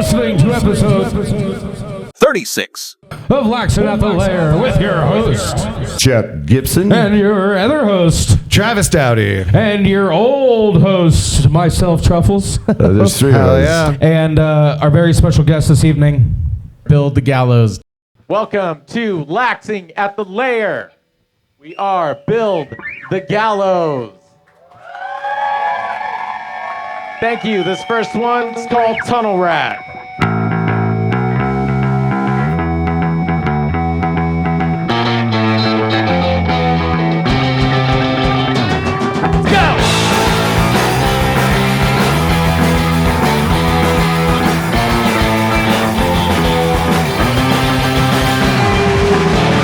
listening to episode 36 of Laxin at the Lair with your host, Chuck Gibson, and your other host, Travis Dowdy, and your old host, myself, Truffles. There's three of us. And our very special guest this evening, Build The Gallows. Welcome to Laxing at the Lair. We are Build The Gallows. Thank you. This first one's called Tunnel Rat. Let's go!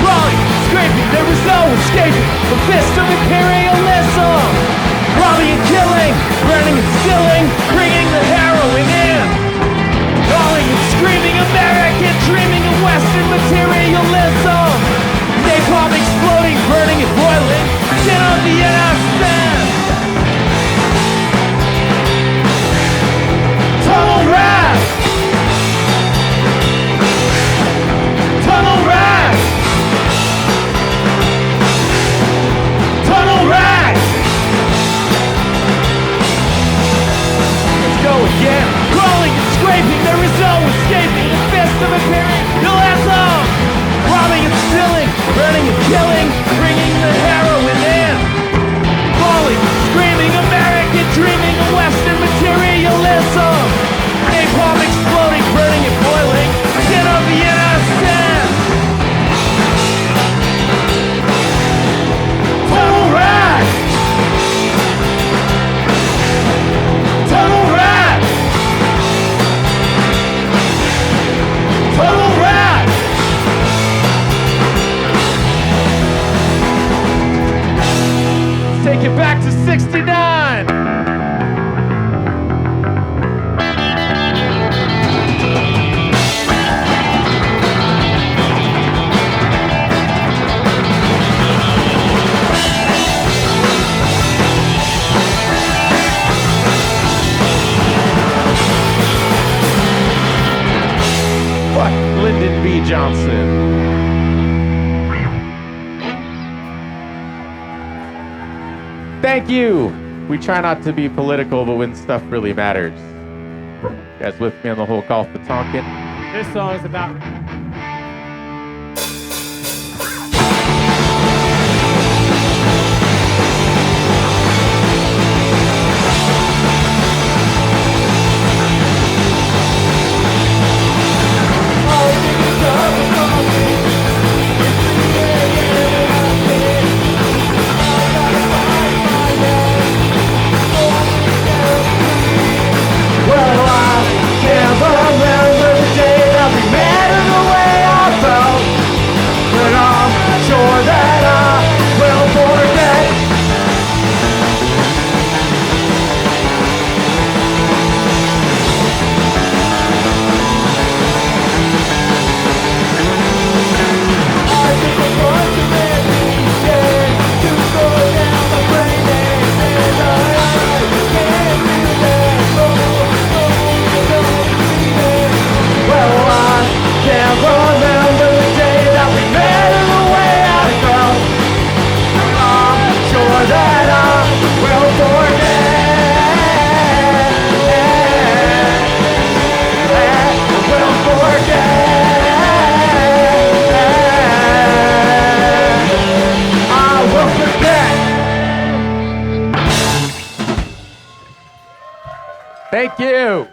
Crawling, scraping, there was no escaping the fist of imperialism. Robbing and killing, burning and stilling, bringing the heroin in. Calling and screaming American, dreaming of Western materialism. Napalm exploding, burning and boiling, sin of the innocent. Tunnel rat. Tunnel rat. Tunnel rat. Go again, crawling and scraping, there is no escaping the fist of imperialism. Robbing and stealing, burning and killing, bringing the heroin in. Falling, screaming, American, dreaming of Western materialism. Napalm exploding, burning and boiling, sin of the innocent. Tunnel rat. Tunnel rat. Tunnel rat! Let's take it back to 69! Fuck Lyndon B. Johnson. Thank you. We try not to be political, but when stuff really matters. You guys with me on the whole Golf of Tonkin? This song is about... Thank you.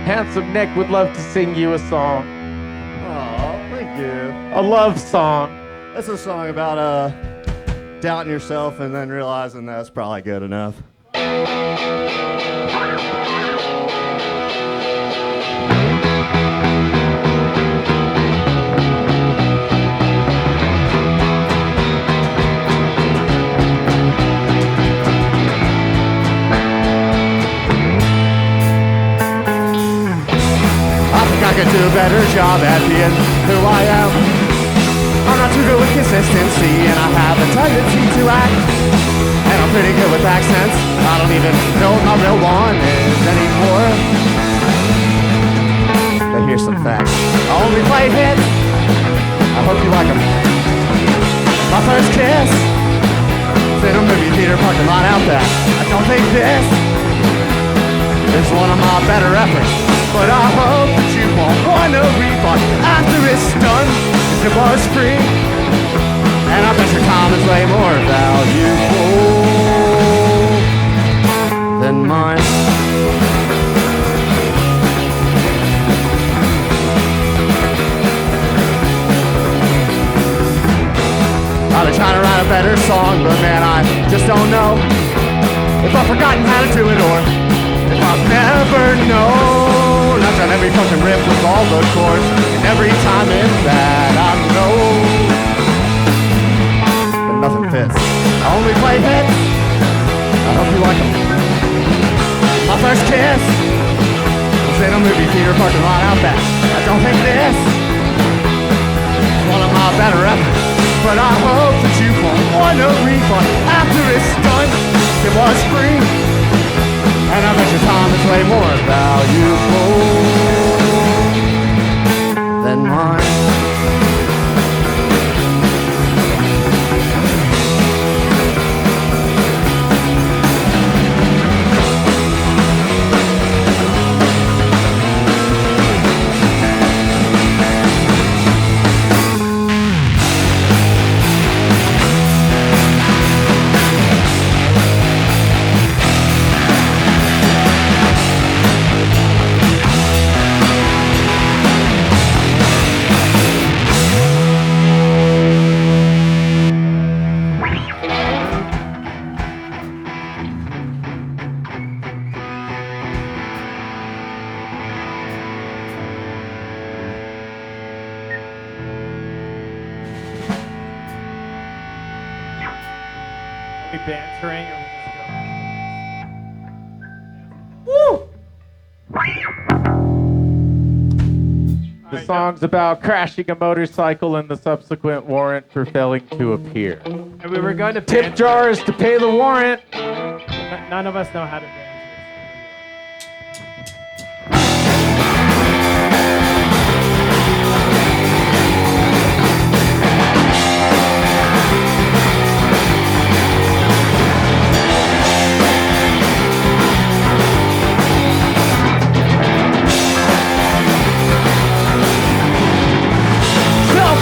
Handsome Nick would love to sing you a song. Oh, thank you. A love song. That's a song about doubting yourself and then realizing that's probably good enough. I could do better job at being who I am. I'm not too good with consistency, and I have a tendency to act. And I'm pretty good with accents. I don't even know what my real one is anymore. But here's some facts. I only play hits. I hope you like them. My first kiss was in a movie theater parking lot out there. I don't think this is one of my better efforts, but I hope that you won't want to refund after it's done. 'Cause it was free, and I bet your time is way more valuable than mine. I've been trying to write a better song, but man, I just don't know if I've forgotten how to do it or if I've never known. I've done every fucking riff with all the chords, and every time it's bad, I know. But nothing fits. I only play hits. I hope you like them. My first kiss was in a movie theater parking lot out back. I don't think this is one of my better efforts, but I hope that you won't want a refund after it's done. It was free, and I bet your time is way more valuable than mine. Bantering or the song's about crashing a motorcycle and the subsequent warrant for failing to appear. And we were going to Tip jars to pay the warrant. None of us know how to dance.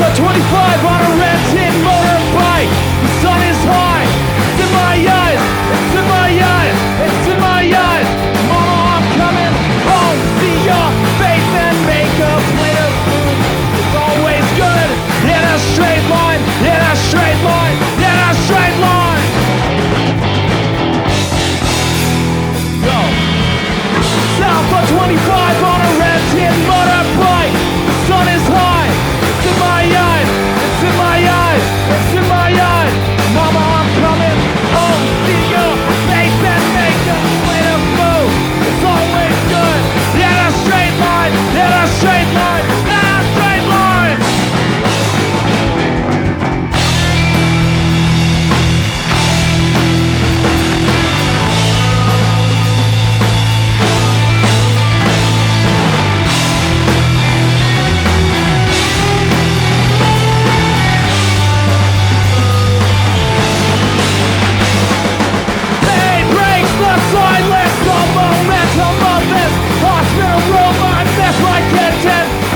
For 25 on a rented motorbike. The sun is high. It's in my eyes. It's in my eyes. It's in my eyes. Mama, I'm coming home. See your face and make a plate of food. It's always good in a straight line. In a straight line. In a straight line. Go. South for 25 on a rented motorbike. The sun is high. It's in my eyes, it's in my eyes, it's in my eyes. Mama, I'm coming home. See your face and make a plate of food. It's always good. In a straight line, in a straight line, in a straight line.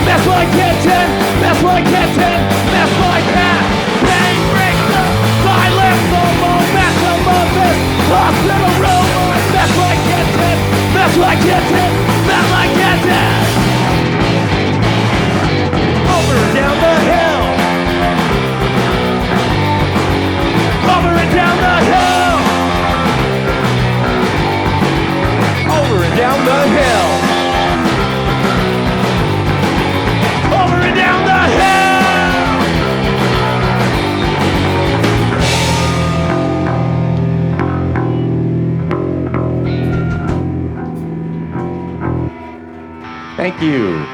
Mess like kitten, mess like kitten, mess like that. Bang, break the silence, the momentum of this hospital room. Mess like kitten, mess like kitten, mess like kitten. Over and down the hill. Over and down the hill. Over and down the hill. Over and down the hill! Thank you.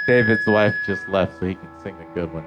David's wife just left so he can sing a good one.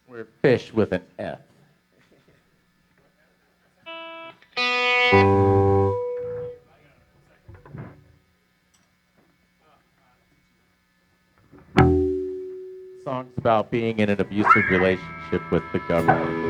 We're fish with an F. Songs about being in an abusive relationship with the government.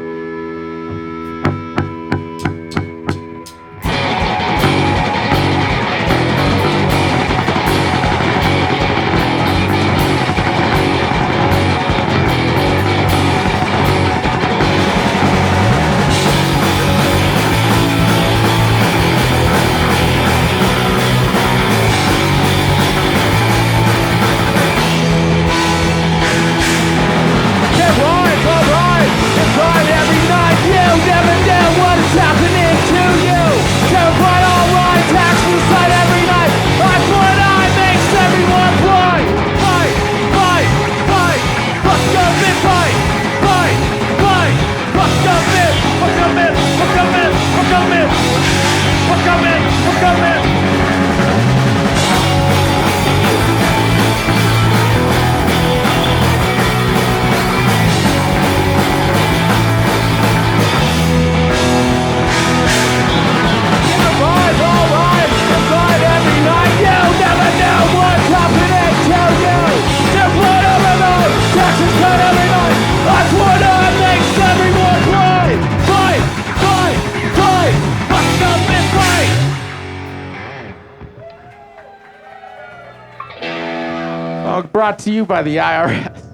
song brought to you by the IRS.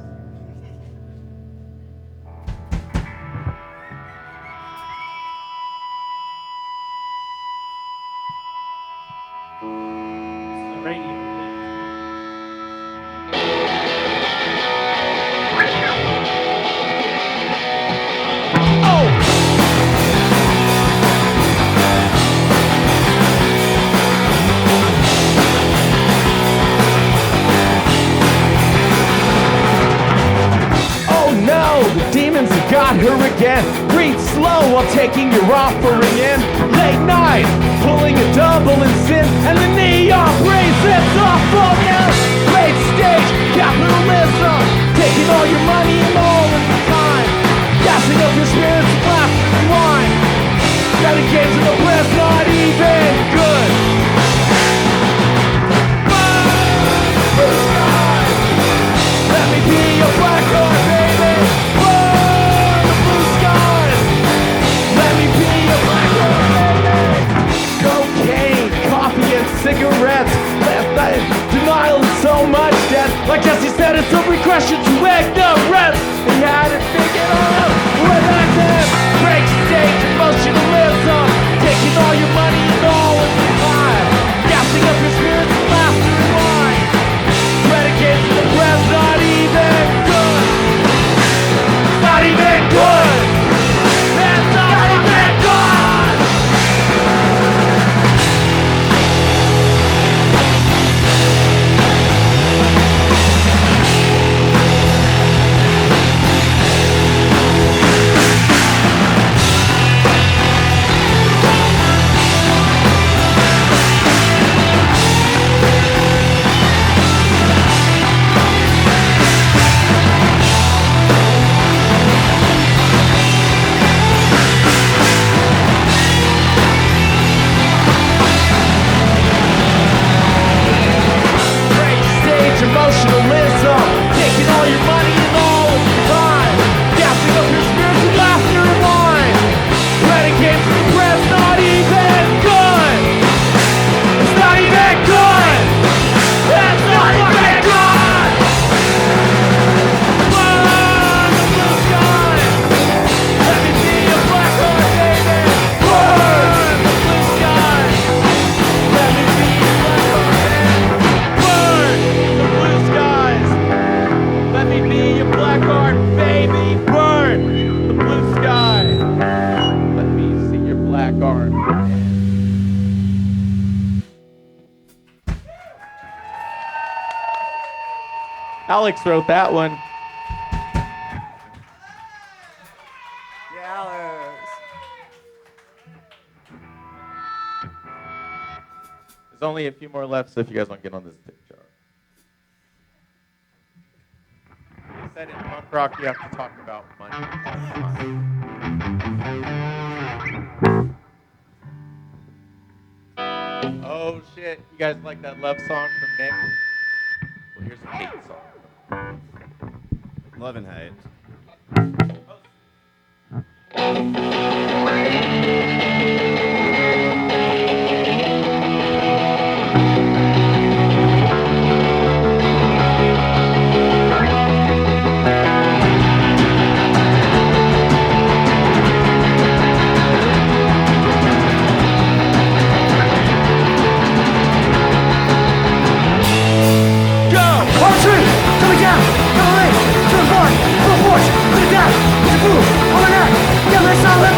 Demons have got her again. Breathe slow while taking your offering in. Late night, pulling a double in sin, and the neon praise that's off on you. Late stage, capitalism, taking all your money and all of your time, gassing up your spirits with laughter and wine. Renegades in the press, not even good. Blue sky, let me be your black heart, baby. Cigarettes, denial and so much death. Like Jesse said, it's a regression to ignorance. He had it figured out with access. Break stage emotionalism, taking all your money and all of your time, gassing up your spirits with laughter and wine. Renegades in the press, not even good. Not even good. That's not even good. Emotionalism, taking all your money and all of your time, gassing up your spirits with laughter and wine. Renegades from the press, not even good. It's not even good. That's not even good. Burn the blue sky. Let me be a black heart, baby. Burn the blue sky. Let me be a black heart, baby. Burn the blue skies. Let me be your black heart, baby. Burn the blue sky. Let me see your black heart. Alex wrote that one. There's only a few more left, so if you guys want to get on this tip jar. They said in punk rock you have to talk about money all the time. Oh shit, you guys like that love song from Nick? Well, here's a hate song. Love and hate. Solid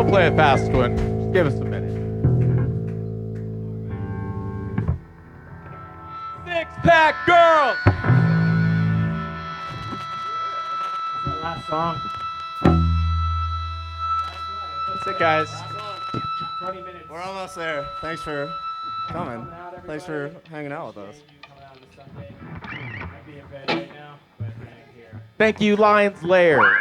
We'll play a fast one. Just give us a minute. Six-pack girls. Last song. That's it, guys. 20 minutes. We're almost there. Thanks for coming. Thanks for hanging out with us. Thank you, Lions Lair.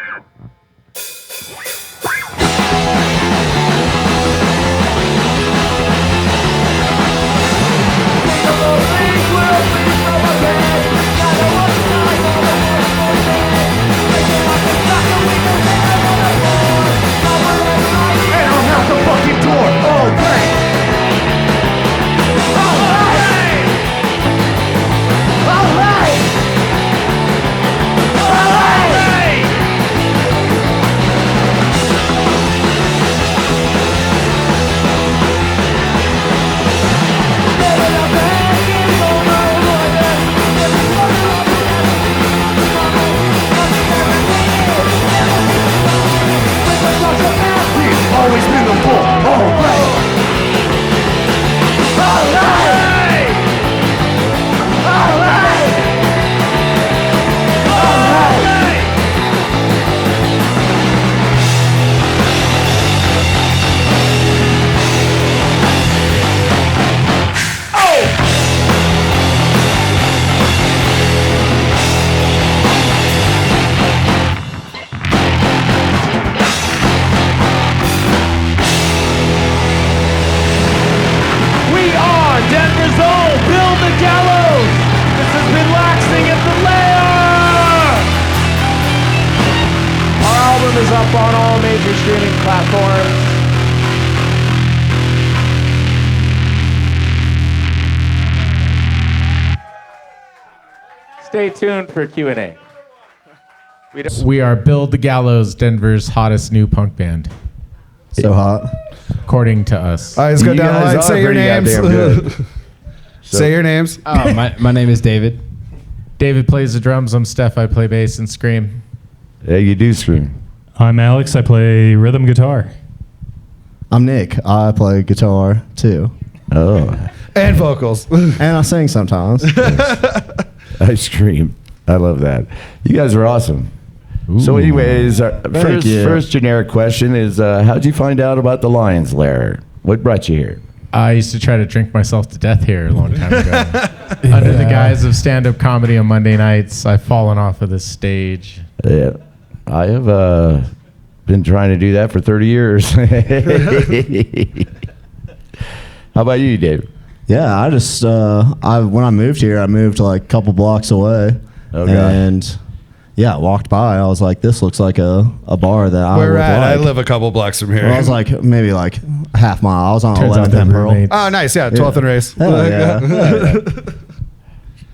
Always been the bull. All right. All right. All right. All right. Denver's own Build The Gallows. This has been Laxin at the Lair. Our album is up on all major streaming platforms. Stay tuned for Q&A. We are Build The Gallows, Denver's hottest new punk band, So hot. according to us. All right, let's go You down the guys line. are Say your pretty names. goddamn good. Say your names. Oh, my name is David. David plays the drums. I'm Steph. I play bass and scream. Yeah, you do scream. I'm Alex. I play rhythm guitar. I'm Nick. I play guitar too. Oh. And vocals. And I sing sometimes. I scream. I love that. You guys are awesome. So anyways, our first generic question is, how'd you find out about the Lions Lair? What brought you here? I used to try to drink myself to death here a long time ago. Under the guise of stand-up comedy on Monday nights, I've fallen off of this stage. Yeah, I have been trying to do that for 30 years. How about you, Dave? Yeah, I just when I moved here, I moved like a couple blocks away, and yeah, I walked by. I was like, this looks like a bar that I Where would at? like. I live a couple blocks from here. Well, I was like maybe like half mile. I was on Turns out 11th they're and Pearl. roommates. Oh, nice. Yeah, 12th and Race. Hell yeah.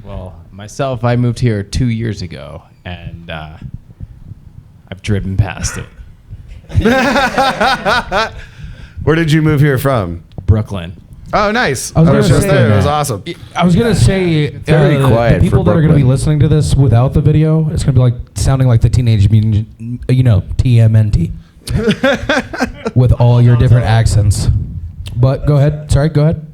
Well, myself, I moved here 2 years ago, and I've driven past it. Where did you move here from? Brooklyn. Oh, nice. I was gonna just say there. It was that. awesome. I was gonna say Very quiet the people for that are gonna be Brooklyn. listening to this without the video, it's gonna be like sounding like the Teenage Mutant, TMNT, with all your different accents. But go ahead. Sorry, go ahead.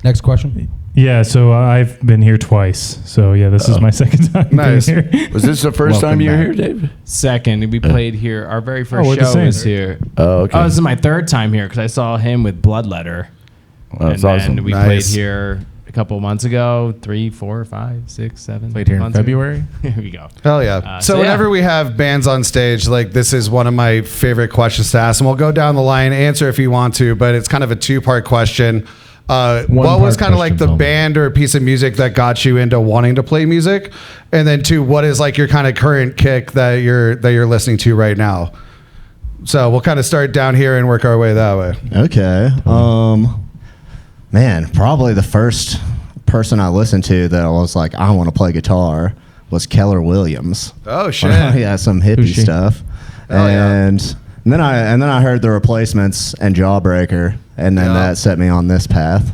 Next question. Yeah, so I've been here twice. So yeah, this is my second time Nice. being here. Was this the first time you were here, Dave? Second, we played here. Our very first we're the show same. was here. Oh, okay. Oh, this is my third time here because I saw him with Bloodletter. That's and awesome. then we Nice. played here a couple months ago. 3, 4, 5, 6, 7. Played here in months ago. February. Here we go. Hell yeah. So So yeah. whenever we have bands on stage, like this is one of my favorite questions to ask. And we'll go down the line, answer if you want to, but it's kind of a two-part question. What was One-part kind of like the question, band or piece of music that got you into wanting to play music? And then two, what is like your kind of current kick that you're listening to right now? So we'll kind of start down here and work our way that way. Okay. Man, probably the first person I listened to that I was like, I want to play guitar was Keller Williams. Oh shit. Yeah, some hippie Who's she? stuff. Hell yeah. And then I heard the Replacements and Jawbreaker, and then Yeah. that set me on this path.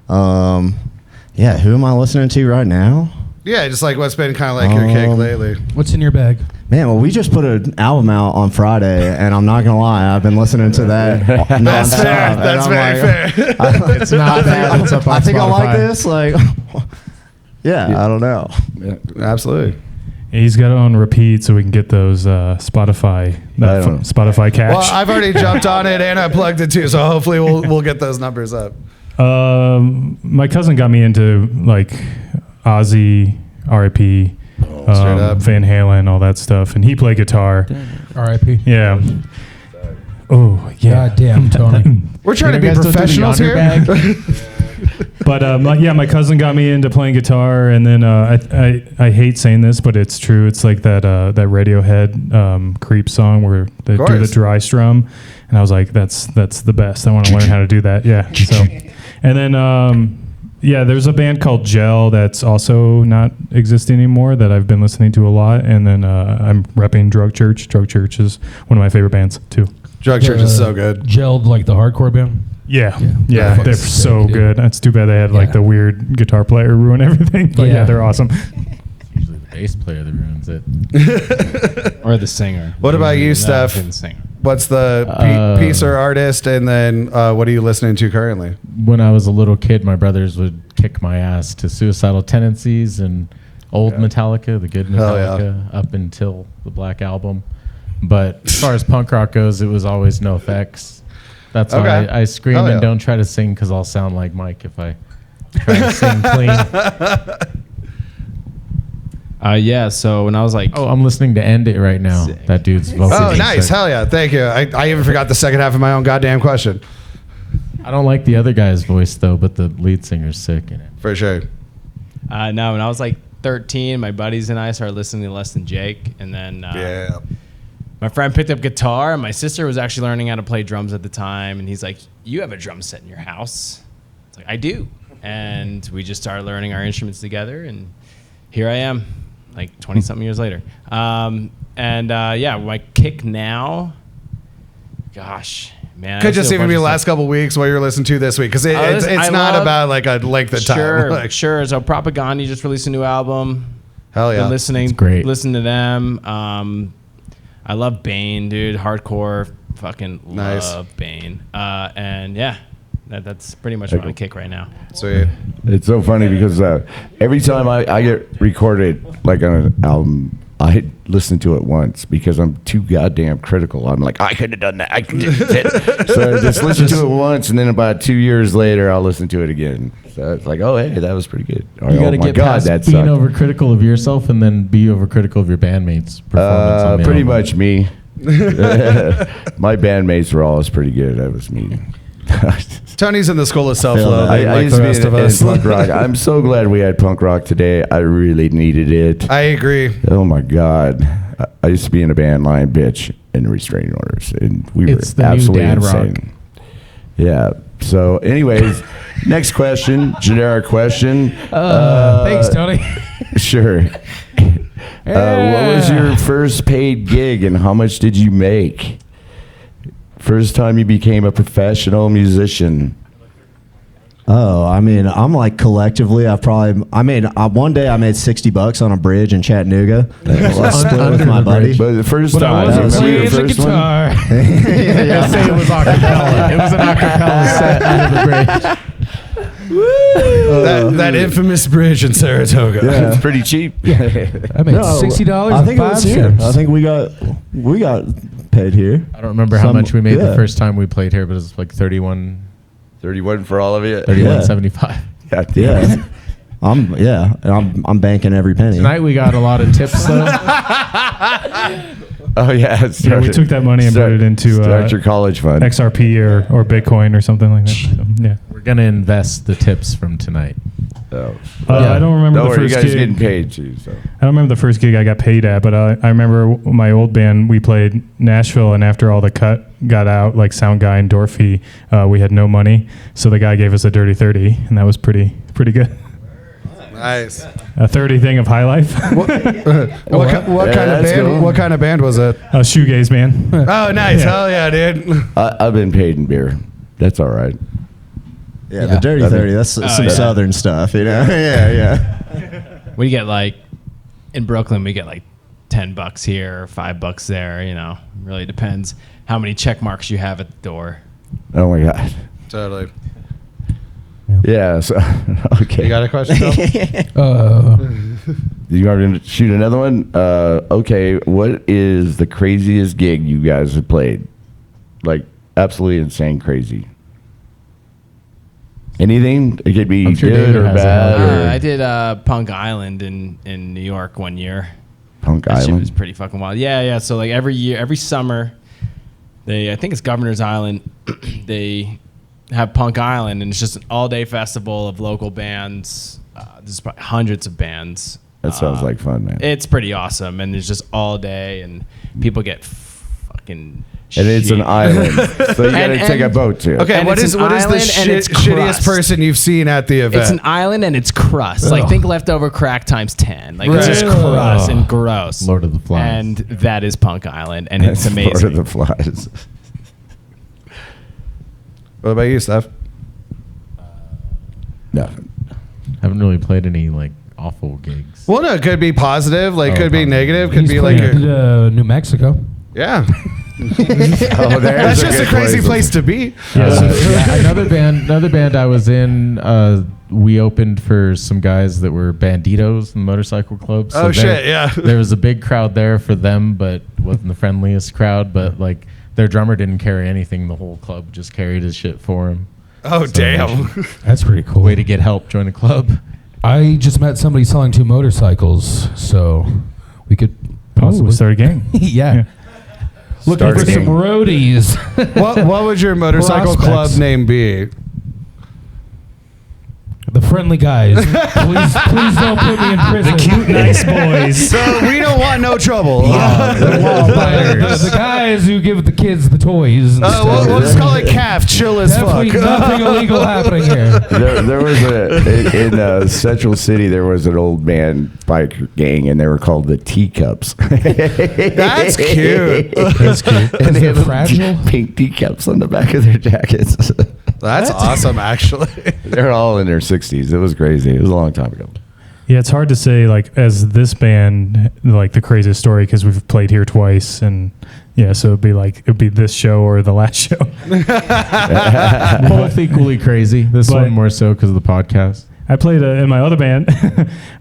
Yeah, who am I listening to right now? Yeah, just like what's been kind of like your kick lately. What's in your bag? Man, well, we just put an album out on Friday, and I'm not gonna lie, I've been listening to that. That's fair. That's very fair. It's not bad. It's up on I think Spotify. I like this. Like, yeah, I don't know. Yeah, absolutely. He's got it on repeat so we can get those Spotify cash. Well, I've already jumped on it and I plugged it too, so hopefully we'll get those numbers up. My cousin got me into like Ozzy, R.I.P., Van Halen, all that stuff, and he played guitar. R.I.P. Yeah. Oh yeah. God damn, Tony. We're trying to be professionals here. But my cousin got me into playing guitar, and then I hate saying this, but it's true. It's like that Radiohead Creep song where they do the dry strum, and I was like, that's the best. I want to learn how to do that. Yeah. So, and then there's a band called Gel that's also not existing anymore that I've been listening to a lot, and then I'm repping Drug Church. Drug Church is one of my favorite bands too. Drug Church is so good. Gelled like the hardcore band. Yeah, they're so good. That's too bad they had like the weird guitar player ruin everything. But yeah, they're awesome. Usually the bass player that ruins it, or the singer. What about you, Steph? What's the piece or artist, and then what are you listening to currently? When I was a little kid, my brothers would kick my ass to Suicidal Tendencies and old Metallica, the good Metallica, up until the Black Album. But as far as punk rock goes, it was always NoFX. That's why I scream and don't try to sing because I'll sound like Mike if I try to sing clean. So when I was like... I'm listening to End It right now. Sick. That dude's vocal. Oh, nice. Sick. Hell yeah. Thank you. I even forgot the second half of my own goddamn question. I don't like the other guy's voice, though, but the lead singer's sick in it. For sure. No, when I was like 13, my buddies and I started listening to Less Than Jake, and then... my friend picked up guitar, and my sister was actually learning how to play drums at the time. And he's like, "You have a drum set in your house?" It's like, "I do." And we just started learning our instruments together, and here I am, like 20-something years later. My kick now, gosh, man. Could just even be the last couple weeks what you're listening to this week, because it's not about like a length of time. Sure. So Propaganda just released a new album. Hell yeah. Been listening, it's great. Listen to them. I love Bane, dude. Hardcore, fucking love Bane. That's pretty much what I kick right now. Sweet. It's so funny because every time I get recorded like on an album, I listen to it once because I'm too goddamn critical. I'm like, I could have done that. I could have did it. So I just listen to it once, and then about 2 years later, I'll listen to it again. So it's like, oh, hey, that was pretty good. Or, you got to get past being overcritical of yourself and then be overcritical of your bandmates' performance on the pretty album. much me. My bandmates were always pretty good. That was me. Tony's in the school of self-love, like the rest of us. Punk rock. I'm so glad we had punk rock today. I really needed it. I agree. Oh my God. I used to be in a band, Lion Bitch, and Restraining Orders, and we were absolutely insane. Rock. Yeah. So, anyways, next question, generic question. Thanks, Tony. Sure. What was your first paid gig, and how much did you make? First time you became a professional musician. Oh, I mean, I'm like collectively, one day I made $60 on a bridge in Chattanooga. I split with my buddy. But the first time, I was playing the guitar. Yeah. Say it was acapella. It was an acapella set under the bridge. That infamous bridge in Saratoga. Yeah. It's pretty cheap. I made $60. I think it was here. I think we got paid here. I don't remember how much we made the first time we played here, but it was like 31 for all of you. 31.75. Yeah. I'm banking every penny. Tonight we got a lot of tips though. Oh yeah, we took that money and put it into your college fund, XRP or Bitcoin or something like that. So, yeah, we're gonna invest the tips from tonight. I don't remember the first gig. You guys gig. getting paid too. So. I don't remember the first gig I got paid at, but I remember my old band. We played Nashville, and after all the cut got out, like sound guy and door fee, we had no money, so the guy gave us a dirty 30, and that was pretty good. Nice. A 30 thing of high life. What kind of band? Cool. What kind of band was it? A shoegaze band. Oh, nice. Yeah. Hell yeah, dude. I've been paid in beer. That's all right. Yeah, the dirty 30. That's some southern stuff, you know. Yeah. We get like in Brooklyn, we get like $10 here, $5 there. You know, really depends how many check marks you have at the door. Oh my God. Totally. Yeah. So, okay. You got a question, Phil? You want to shoot another one? Okay. What is the craziest gig you guys have played? Like absolutely insane crazy. Anything? It could be sure good David or has bad. I did Punk Island in New York one year. Punk That shit Island? was pretty fucking wild. Yeah. So like every summer, I think it's Governor's Island, they have Punk Island, and it's just an all-day festival of local bands. There's probably hundreds of bands. That sounds like fun, man. It's pretty awesome, and it's just all day, and people get fucking. And it's an island, so you gotta take a boat to. Okay, And what it's is an the island and it's shittiest crust. person you've seen at the event? It's an island and it's crust. Like think leftover crack times 10. Like it's just Right. crust and gross. Lord of the Flies. And that is Punk Island, and it's That's amazing. Lord of the Flies. What about you, Steph? Nothing. Haven't really played any like awful gigs. Well, no, it could be positive, like could be positive. negative, could He's be like played, New Mexico. yeah. Oh, That's just a crazy place to be. Another band I was in. We opened for some guys that were banditos in the motorcycle club. Oh, shit, yeah. There was a big crowd there for them, but wasn't the friendliest crowd. But like their drummer didn't carry anything. The whole club just carried his shit for him. Oh, damn. That's pretty cool. Way to get help, join a club. I just met somebody selling 2 motorcycles, so we could possibly start a gang. yeah. Looking for Starting. some roadies. What would your motorcycle club Prospects. name be? The friendly guys. please don't put me in prison. The cute, nice boys. So we don't want no trouble. The guys who give the kids the toys. and stuff. We'll just call it CAF, chill as Definitely fuck. nothing illegal happening here. There was in Central City. There was an old man biker gang, and they were called the Teacups. That's cute. That's cute. And they Is it had fragile? pink teacups on the back of their jackets. That's awesome, actually. They're all in their 60s. It was crazy. It was a long time ago. Yeah, it's hard to say like as this band like the craziest story because we've played here twice and yeah, so it'd be this show or the last show. Both equally crazy. This But- one more so because of the podcast. I played in my other band.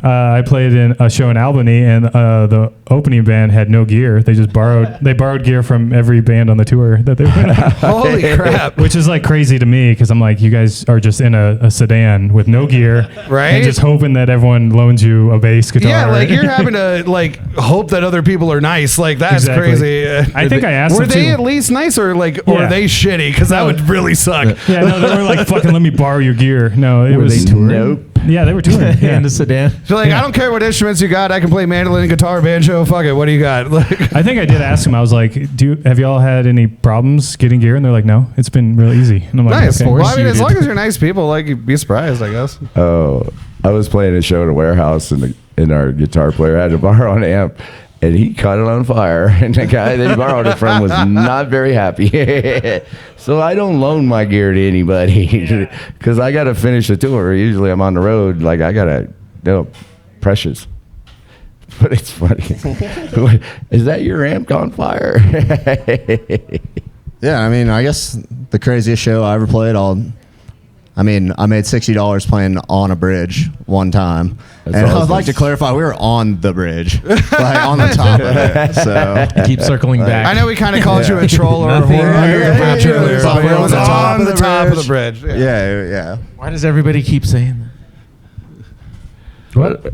I played in a show in Albany, and the opening band had no gear. They just borrowed gear from every band on the tour that they were in. Holy crap. Which is like crazy to me because I'm like, you guys are just in a sedan with no gear, Right? And just hoping that everyone loans you a bass guitar. Yeah, like you're having to like hope that other people are nice. Like that's Exactly. crazy. I think I asked Were them they to. at least nice or like Yeah. or are they shitty? Because that would really suck. Yeah, no, they were like, fucking let me borrow your gear. No, it Were was they touring? Nope. Yeah, they were touring. Yeah. In a sedan. So like, I don't care what instruments you got. I can play mandolin, guitar, banjo. Fuck it. What do you got? Like, I think I did ask them. I was like, have y'all had any problems getting gear? And they're like, no, it's been real easy. And I'm like, nice. okay. Well, I mean, as long as you're nice people, like you'd be surprised, I guess. Oh, I was playing a show at a warehouse, and our guitar player had to borrow an amp, and he caught it on fire. And the guy that he borrowed it from was not very happy. So I don't loan my gear to anybody because I got to finish the tour. Usually I'm on the road, like I gotta, precious. But it's funny. Is that your amp on fire? Yeah, I mean, I guess the craziest show I ever played, I made $60 playing on a bridge one time. That's and awesome. I'd like to clarify, we were on the bridge, like on the top of it. So Keep circling back. I know we kind of called you a troll or a Nothing whore under the under bridge the earlier, bridge. but it was On on the the top of the bridge. bridge. yeah. Why does everybody keep saying that? What?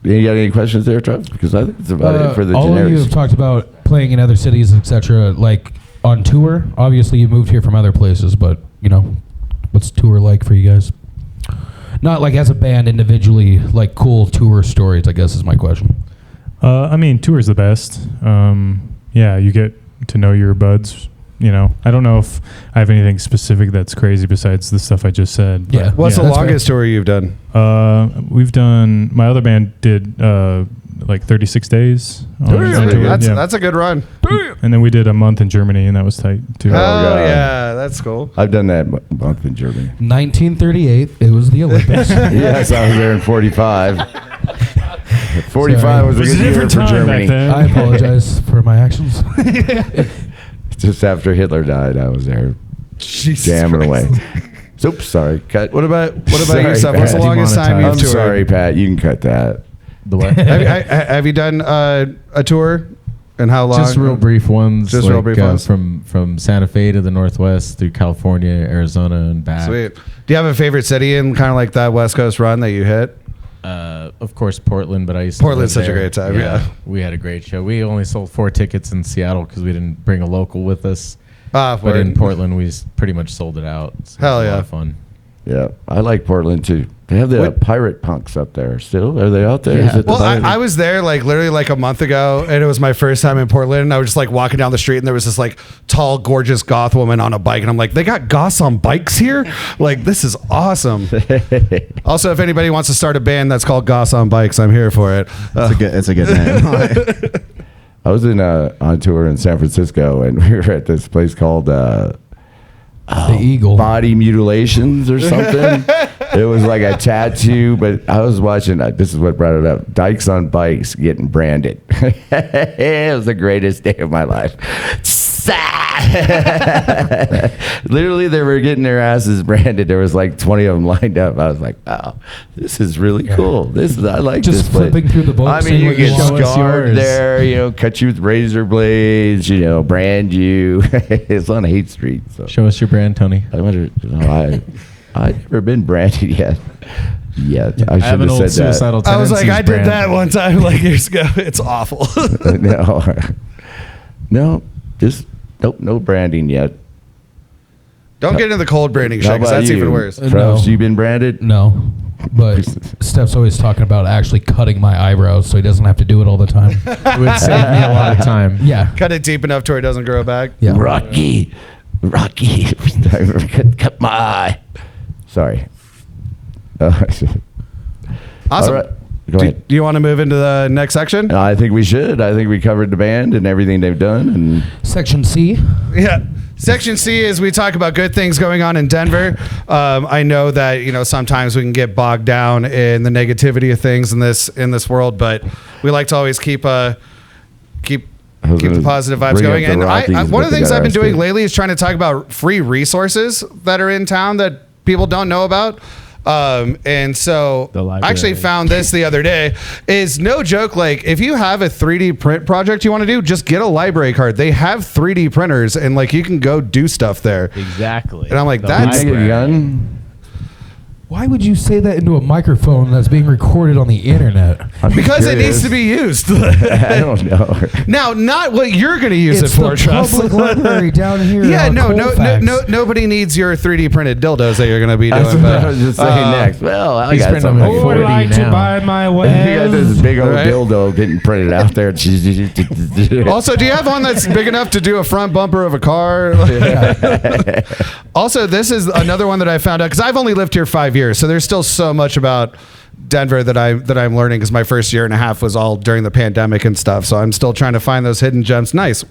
You got any questions there, Trev? Because I think it's about it for the all of you have generics. talked about playing in other cities, etc. Like on tour. Obviously, you moved here from other places, but what's tour like for you guys? Not like as a band individually, like cool tour stories. I guess is my question. Tour's the best. Yeah, you get to know your buds. I don't know if I have anything specific that's crazy besides the stuff I just said. but Yeah. What's the that's longest tour you've done? We've done. My other band did like 36 days. on tour, yeah. That's a good run. And then we did a month in Germany, and that was tight too. Oh, God. yeah, that's cool. I've done that month in Germany. 1938. It was the Olympics. Yes, I was there in 45. 45 was a good year for Germany. I apologize for my actions. Just after Hitler died, I was there jamming away. Oops, sorry. Cut. What about yourself? What's the longest time you've toured? I'm sorry, Pat. You can cut that. The what? Have you done a tour? And how long? Just real brief ones. Just real brief ones. From Santa Fe to the Northwest through California, Arizona, and back. Sweet. Do you have a favorite city in kind of like that West Coast run that you hit? Of course, Portland, but I used to Portland's live such a there. great time, yeah. We had a great show. We only sold 4 tickets in Seattle because we didn't bring a local with us. But in Portland, we pretty much sold it out. So Hell it was yeah. a lot of fun. Yeah, I like Portland too. They have the pirate punks up there still. Are they out there? Yeah. Well, I was there like literally like a month ago, and it was my first time in Portland. And I was just like walking down the street, and there was this like tall, gorgeous goth woman on a bike, and I'm like, they got goths on bikes here? Like, this is awesome. Also, if anybody wants to start a band that's called Goths on Bikes, I'm here for it. It's a good name. I was on tour in San Francisco, and we were at this place called the Eagle Body Mutilations or something. It was like a tattoo, but I was watching. This is what brought it up. Dykes on bikes getting branded. It was the greatest day of my life. Literally, they were getting their asses branded. There was like 20 of them lined up. I was like, "Wow, this is really cool. I like just this place." flipping through the book. I mean, you get scarred there. Cut you with razor blades. Brand you. It's on Hate Street. So show us your brand, Tony. I wonder. I've never been branded yet. I should have an have old said suicidal that. I was like, I did brand. that one time like years ago. It's awful. No, just nope, no branding yet. Don't get into the cold branding shit, because that's even worse. Truffles, you been branded? No, but Steph's always talking about actually cutting my eyebrows so he doesn't have to do it all the time. It would save me a lot of time. Yeah. Cut it deep enough to where it doesn't grow back. Yeah. Rocky, cut my eye. Sorry. Awesome. All right. Go ahead. Do you want to move into the next section? I think we should. I think we covered the band and everything they've done. And Section C. Yeah. Section C is we talk about good things going on in Denver. I know that sometimes we can get bogged down in the negativity of things in this world, but we like to always keep the positive vibes going. And one of the things I've been doing lately is trying to talk about free resources that are in town that people don't know about. And so I actually found this the other day. Is no joke, like if you have a 3D print project you want to do, just get a library card. They have 3D printers and like you can go do stuff there. Exactly. And I'm like, that's Why would you say that into a microphone that's being recorded on the internet? Because it needs to be used. I don't know. Now, not what you're going to use it for, Truffles. Public library down here. Yeah, nobody needs your 3D printed dildos that you're going to be doing. That's what I was just saying next. Well, I got something. Who would like to buy my You got this big old Right? dildo getting printed out there. Also, do you have one that's big enough to do a front bumper of a car? Also, this is another one that I found out because I've only lived here 5 years, so there's still so much about Denver that I'm learning because my first year and a half was all during the pandemic and stuff. So I'm still trying to find those hidden gems. Nice.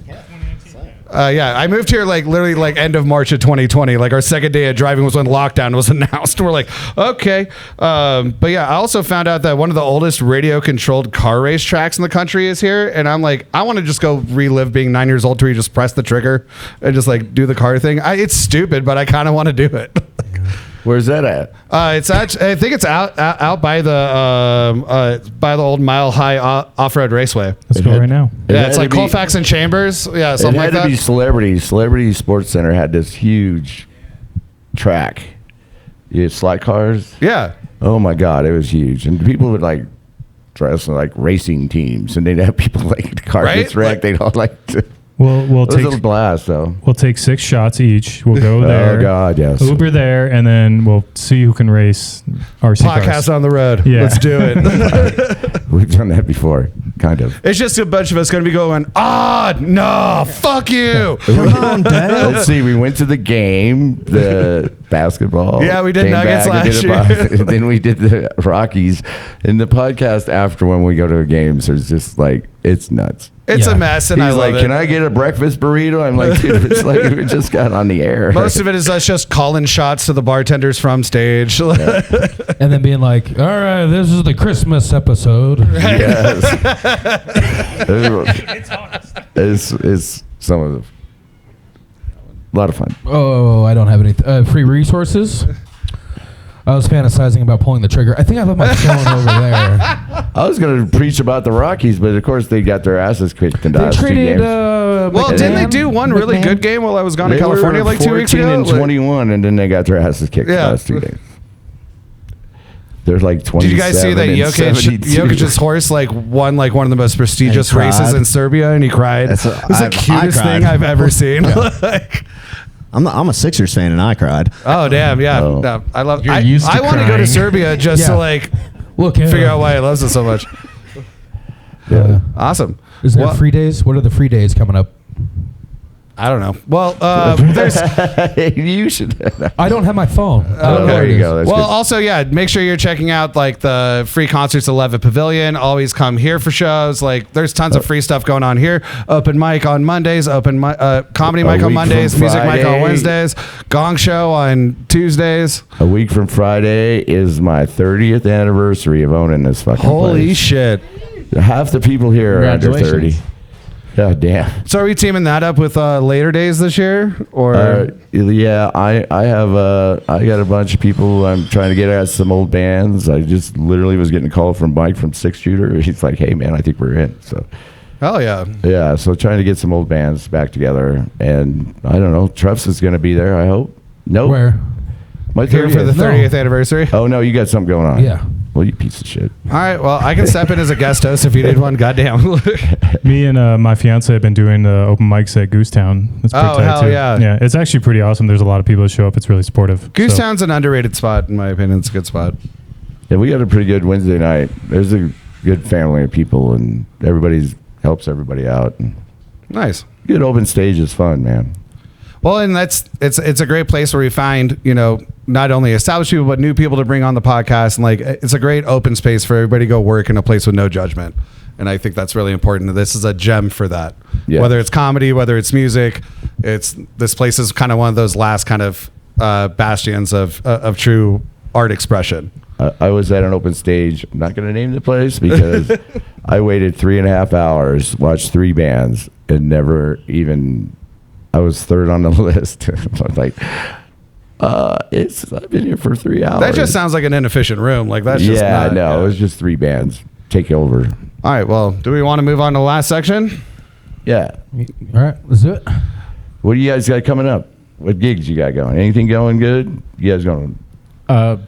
I moved here like literally like end of March of 2020. Like our second day of driving was when lockdown was announced. We're like, okay. But yeah, I also found out that one of the oldest radio controlled car race tracks in the country is here. And I'm like, I want to just go relive being 9 years old to where you just press the trigger and just like do the car thing. It's stupid, but I kind of want to do it. Where's that at? It's actually, I think it's out by the old Mile High Off-Road Raceway. Let's go right now. Yeah, it's like Colfax and Chambers. Yeah, something like that. It had to be Celebrity. Celebrity Sports Center had this huge track. You had slot cars. Yeah. Oh my God, it was huge, and people would like dress like racing teams, and they'd have people like the car gets wrecked. They'd all like. We'll take a blast though. We'll take 6 shots each. We'll go there. Oh God, yes. Uber there, and then we'll see who can race RC Podcast cars. on the road. Yeah. Let's do it. We've done that before, kind of. It's just a bunch of us going to be going, no, fuck you. Come on, Dad. Let's see. We went to the game, the basketball. Yeah, we did came Nuggets back and last year. Then we did the Rockies. In the podcast after when we go to the games, there's just like, it's nuts. It's a mess, and He's I love it. Can I get a breakfast burrito? I'm like, dude, it's like we just got on the air. Most of it is us just calling shots to the bartenders from stage. And then being like, all right, this is the Christmas episode. Yes. It's some of the... A lot of fun. Oh, I don't have any free resources. I was fantasizing about pulling the trigger. I think I left my phone over there. I was going to preach about the Rockies, but of course they got their asses kicked in the last 2 games. Well, didn't they do one really good game while I was gone to California like 2 weeks ago? 14 and 21, and then they got their asses kicked the last 2 games. They're like 27. Did you guys see that Jokic's horse won one of the most prestigious races in Serbia, and he cried? It was the cutest thing I've ever seen. I'm a Sixers fan, and I cried. Oh damn, yeah. No, I love. I want to go to Serbia just to figure out why he loves it so much. Awesome. Is there free days? What are the free days coming up? I don't know. Well, there's. You should. I don't have my phone. There you go. That's well, good. also, make sure you're checking out the free concerts at Levitt Pavilion. Always come here for shows. There's tons of free stuff going on here. Open mic on Mondays. Comedy mic on Mondays. Music mic on Wednesdays. Gong show on Tuesdays. A week from Friday is my 30th anniversary of owning this fucking Holy place. shit! Half the people here are under 30. Oh damn! So are we teaming that up with later days this year, or? Yeah, I got a bunch of people I'm trying to get at some old bands. I just literally was getting a call from Mike from Six Shooter. He's like, "Hey man, I think we're in." So. Hell yeah! Yeah, so trying to get some old bands back together, and I don't know. Truffles is going to be there. I hope. Nope. Where? My here for the 30th anniversary. Oh no, you got something going on. Yeah. Well, you piece of shit. All right. Well, I can step in as a guest host if you need one. Goddamn. Me and my fiance have been doing open mics at Goosetown. That's pretty tight hell too. yeah. Yeah, it's actually pretty awesome. There's a lot of people that show up. It's really supportive. Goosetown's an underrated spot, in my opinion. It's a good spot. Yeah, we got a pretty good Wednesday night. There's a good family of people, and everybody helps everybody out. Nice. Good open stage is fun, man. Well, and it's a great place where we find, not only established people, but new people to bring on the podcast. And it's a great open space for everybody to go work in a place with no judgment. And I think that's really important. This is a gem for that. Yeah. Whether it's comedy, whether it's music, this place is kind of one of those last kind of bastions of true art expression. I was at an open stage. I'm not going to name the place because I waited 3.5 hours, watched 3 bands, and never even... I was third on the list. I was like, I've been here for 3 hours. That just sounds like an inefficient room. That's just not... No, it was just 3 bands. Take over. All right, well, do we want to move on to the last section? Yeah. All right, let's do it. What do you guys got coming up? What gigs you got going? Anything going good? You guys going? And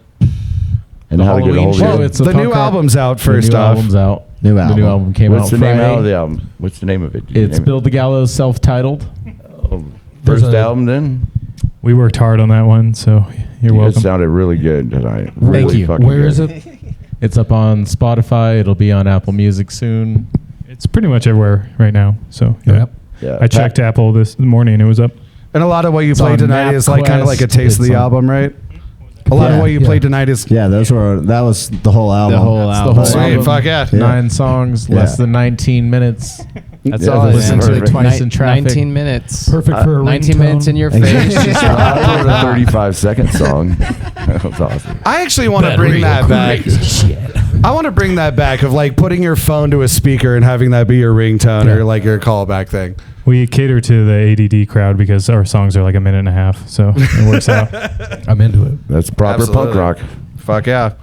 how to get a hold of it? It's the new album's out first off. The new album's out. New album. The new album came What's out the Friday. name of the album? What's the name of it? It's Build the Gallows, self-titled. First album then? We worked hard on that one, so you're welcome. It sounded really good tonight. Thank you. Where is it? It's up on Spotify. It'll be on Apple Music soon. It's pretty much everywhere right now. So Yeah. I checked Apple this morning. It was up. And a lot of what you played tonight is kind of like a taste of the album, right? A lot of what you played tonight is... Yeah, that was the whole album. The whole album. Sweet, fuck yeah. 9 songs, less than 19 minutes. That's all. Listen to it twice in traffic. 19 minutes. Perfect for a 19 ringtone. minutes in your face. I wrote a 35-second song. That was awesome. I actually want to bring that back. I want to bring that back of putting your phone to a speaker and having that be your ringtone or your callback thing. We cater to the ADD crowd because our songs are like a minute and a half, so it works out. I'm into it. That's proper punk rock. Fuck yeah.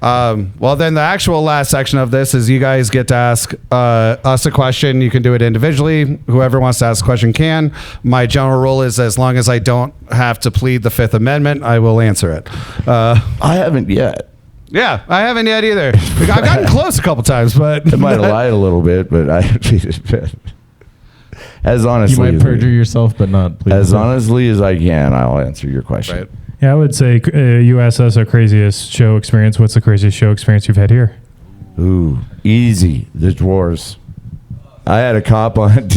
Well, then the actual last section of this is you guys get to ask us a question. You can do it individually. Whoever wants to ask a question can. My general rule is as long as I don't have to plead the Fifth Amendment, I will answer it. I haven't yet. Yeah, I haven't yet either. I've gotten close a couple times, but... I might have lied a little bit, but I as honestly You might perjure yourself, but not plead. As honestly as I can, I'll answer your question. Right. Yeah, I would say you asked us our craziest show experience. What's the craziest show experience you've had here? Ooh, easy. The Dwarves. I had a cop on.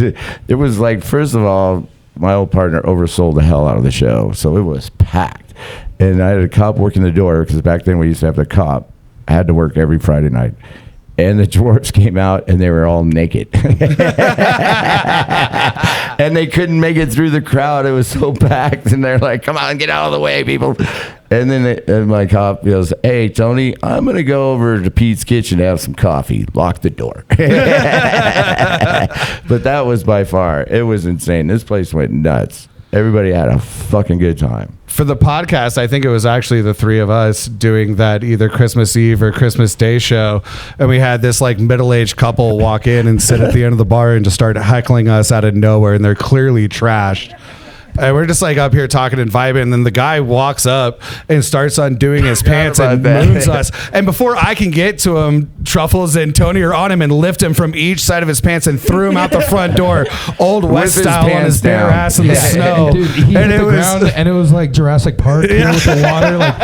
It was first of all, my old partner oversold the hell out of the show, so it was packed. And I had a cop working the door because back then we used to have the cop. I had to work every Friday night. And the dwarves came out, and they were all naked. And they couldn't make it through the crowd. It was so packed. And they're like, come on, get out of the way, people. And then my cop goes, hey, Tony, I'm going to go over to Pete's Kitchen to have some coffee. Lock the door. But that was by far, it was insane. This place went nuts. Everybody had a fucking good time. For the podcast, I think it was actually the three of us doing that either Christmas Eve or Christmas Day show. And we had this like middle-aged couple walk in and sit at the end of the bar and just start heckling us out of nowhere. And they're clearly trashed. And we're just like up here talking and vibing, and then the guy walks up and starts undoing his pants and moons us. And before I can get to him, Truffles and Tony are on him and lift him from each side of his pants and threw him out the front door, Old West style, on his bare ass in the snow. Dude, he hit the ground, and it was like Jurassic Park with the water. Like.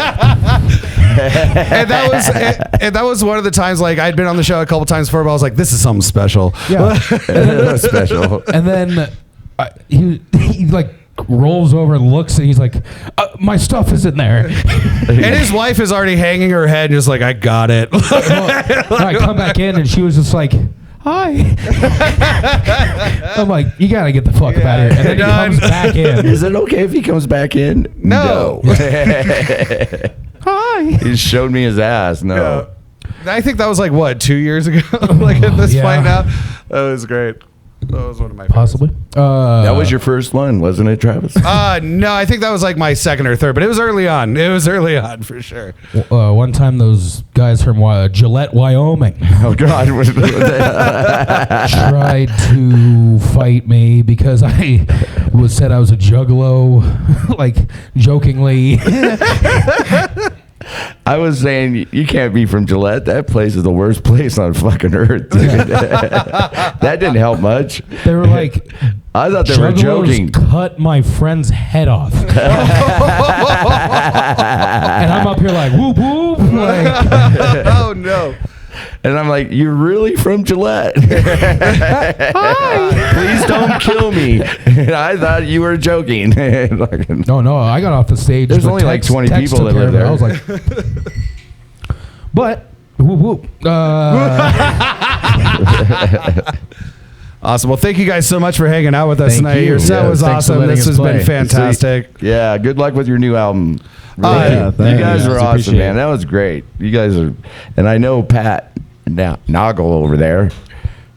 and that was one of the times, like, I'd been on the show a couple times before, but I was like, this is something special. Yeah. Special. And then he like rolls over and looks, and he's like, my stuff is in there. And his wife is already hanging her head, just like, I got it. I come back in, and she was just like, hi. I'm like, you gotta get the fuck up out of here. And then he comes back in. Is it okay if he comes back in? No. Hi. He showed me his ass. No. I think that was like, what, 2 years ago? Like at this point now? That was great. That was one of my favorites. Possibly. That was your first one, wasn't it, Travis? No, I think that was like my second or third, but it was early on. It was early on for sure. One time, those guys from Gillette, Wyoming. Oh, God. tried to fight me because I said I was a juggalo, like jokingly. I was saying, you can't be from Gillette. That place is the worst place on fucking earth. That didn't help much. They were like, I thought they were joking. Cut my friend's head off. And I'm up here like, whoop, whoop. Like, oh, no. And I'm like, you're really from Gillette? Hi. Please don't kill me. And I thought you were joking. No, I got off the stage. There's only like 20 people that live there. I was like, but, whoop, whoop. Awesome. Well, thank you guys so much for hanging out with us tonight. Your set was awesome. This has been fantastic. Yeah, good luck with your new album. Yeah, you guys were awesome, man. That was great. You guys are, and I know Pat Nagel over there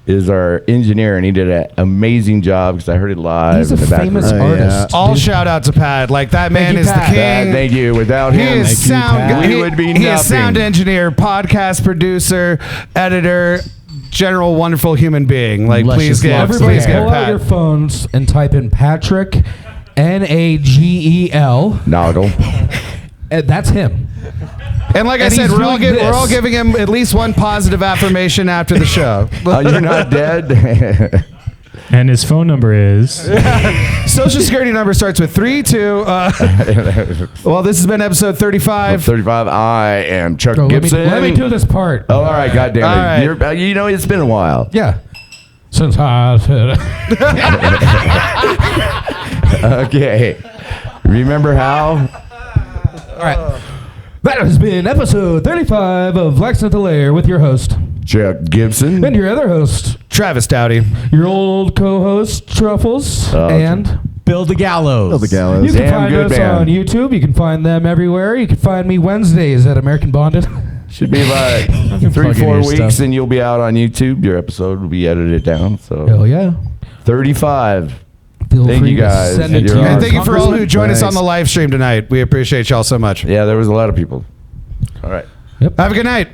is our engineer, and he did an amazing job because I heard it live. He's a famous artist. All shout out to Pat. Like, that man is the king. Pat, thank you. Without him, he is sound. we would be nothing. He is sound engineer, podcast producer, editor, general wonderful human being. Like, please get everybody pull Pat out your phones and type in Patrick Nagel. Nagel. That's him. And like I said, we're all giving him at least one positive affirmation after the show. You're not dead. And his phone number is. Social security number starts with 32. Well, this has been episode 35. 35. I am Chuck Gibson. Let me do this part. Oh, all right. God damn it. Right. You know, it's been a while. Yeah. Since I said. Okay. Remember how? All right. That has been episode 35 of Laxin at the Lair with your host, Chuck Gibson. And your other host, Travis Dowdy. Your old co-host, Truffles. And Build The Gallows. Build The Gallows. You can find us on YouTube. You can find them everywhere. You can find me Wednesdays at American Bonded. Should be like 3-4 weeks, and you'll be out on YouTube. Your episode will be edited down. So hell yeah. 35. Thank you guys. And thank you for all who joined us on the live stream tonight. We appreciate y'all so much. Yeah, there was a lot of people. All right. Have a good night.